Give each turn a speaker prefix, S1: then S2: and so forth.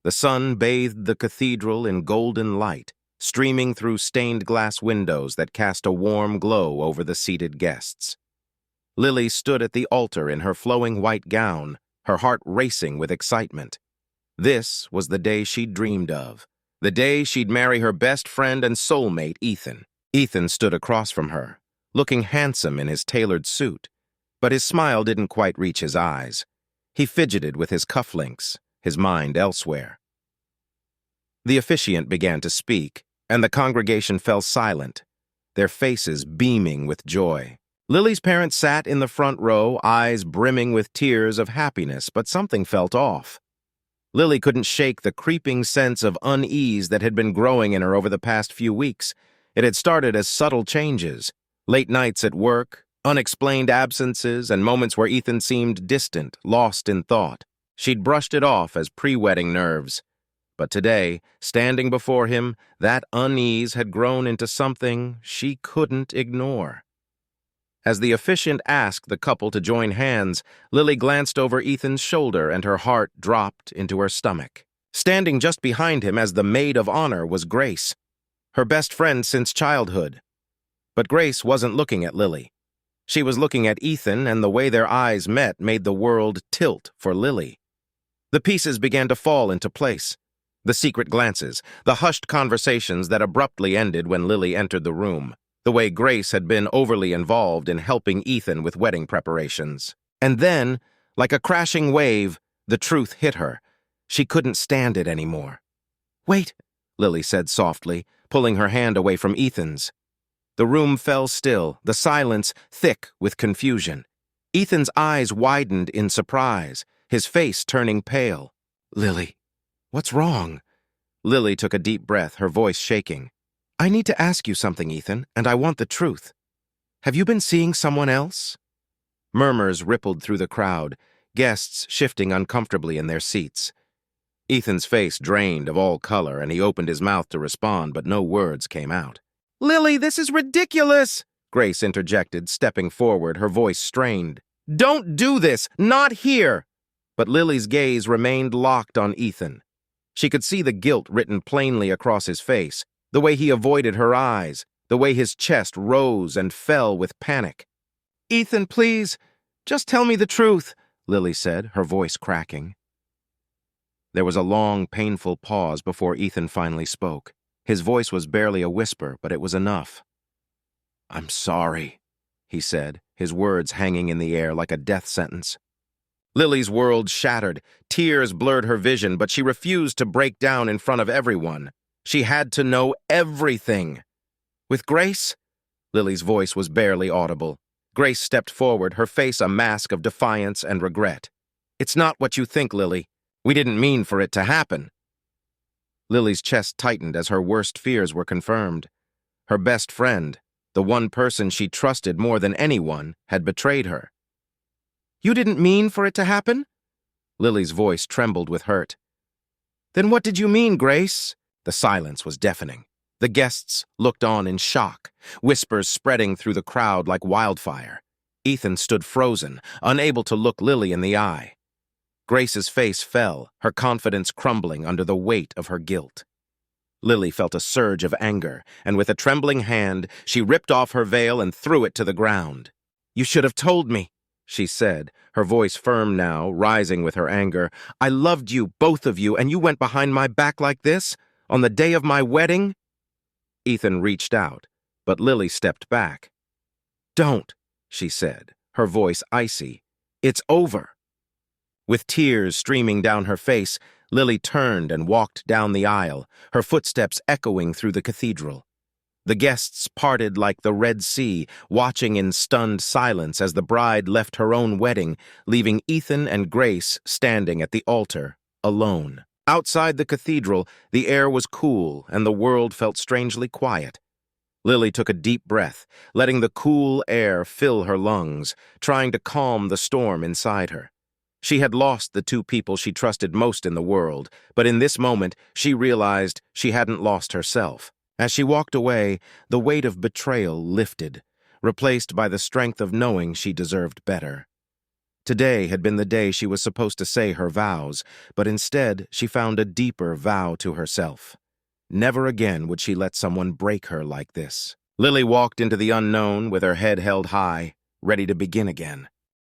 S1: The sun bathed the cathedral in golden light, streaming through stained glass windows that cast a warm glow over the seated guests. Lily stood at the altar in her flowing white gown, her heart racing with excitement. This was the day she'd dreamed of, the day she'd marry her best friend and soulmate, Ethan. Ethan stood across from her, looking handsome in his tailored suit, but his smile didn't quite reach his eyes. He fidgeted with his cufflinks, his mind elsewhere. The officiant began to speak, and the congregation fell silent, their faces beaming with joy. Lily's parents sat in the front row, eyes brimming with tears of happiness, but something felt off. Lily couldn't shake the creeping sense of unease that had been growing in her over the past few weeks. It had started as subtle changes, late nights at work, unexplained absences, and moments where Ethan seemed distant, lost in thought. She'd brushed it off as pre-wedding nerves. But today, standing before him, that unease had grown into something she couldn't ignore. As the officiant asked the couple to join hands, Lily glanced over Ethan's shoulder and her heart dropped into her stomach. Standing just behind him as the maid of honor was Grace, her best friend since childhood. But Grace wasn't looking at Lily. She was looking at Ethan, and the way their eyes met made the world tilt for Lily. The pieces began to fall into place. The secret glances, the hushed conversations that abruptly ended when Lily entered the room, the way Grace had been overly involved in helping Ethan with wedding preparations. And then, like a crashing wave, the truth hit her. She couldn't stand it anymore. "Wait," Lily said softly, pulling her hand away from Ethan's. The room fell still, the silence thick with confusion. Ethan's eyes widened in surprise, his face turning pale. "Lily, what's wrong?" Lily took a deep breath, her voice shaking. "I need to ask you something, Ethan, and I want the truth. Have you been seeing someone else?" Murmurs rippled through the crowd, guests shifting uncomfortably in their seats. Ethan's face drained of all color, and he opened his mouth to respond, but no words came out. "Lily, this is ridiculous!" Grace interjected, stepping forward, her voice strained. "Don't do this! Not here!" But Lily's gaze remained locked on Ethan. She could see the guilt written plainly across his face, the way he avoided her eyes, the way his chest rose and fell with panic. "Ethan, please, just tell me the truth," Lily said, her voice cracking. There was a long, painful pause before Ethan finally spoke. His voice was barely a whisper, but it was enough. "I'm sorry," he said, his words hanging in the air like a death sentence. Lily's world shattered. Tears blurred her vision, but she refused to break down in front of everyone. She had to know everything. "With Grace?" Lily's voice was barely audible. Grace stepped forward, her face a mask of defiance and regret. "It's not what you think, Lily. We didn't mean for it to happen." Lily's chest tightened as her worst fears were confirmed. Her best friend, the one person she trusted more than anyone, had betrayed her. "You didn't mean for it to happen?" Lily's voice trembled with hurt. "Then what did you mean, Grace?" The silence was deafening. The guests looked on in shock, whispers spreading through the crowd like wildfire. Ethan stood frozen, unable to look Lily in the eye. Grace's face fell, her confidence crumbling under the weight of her guilt. Lily felt a surge of anger, and with a trembling hand, she ripped off her veil and threw it to the ground. "You should have told me," she said, her voice firm now, rising with her anger. "I loved you, both of you, and you went behind my back like this? On the day of my wedding?" Ethan reached out, but Lily stepped back. "Don't," she said, her voice icy. "It's over." With tears streaming down her face, Lily turned and walked down the aisle, her footsteps echoing through the cathedral. The guests parted like the Red Sea, watching in stunned silence as the bride left her own wedding, leaving Ethan and Grace standing at the altar, alone. Outside the cathedral, the air was cool and the world felt strangely quiet. Lily took a deep breath, letting the cool air fill her lungs, trying to calm the storm inside her. She had lost the two people she trusted most in the world, but in this moment she realized she hadn't lost herself. As she walked away, the weight of betrayal lifted, replaced by the strength of knowing she deserved better. Today had been the day she was supposed to say her vows, but instead she found a deeper vow to herself. Never again would she let someone break her like this. Lily walked into the unknown with her head held high, ready to begin again.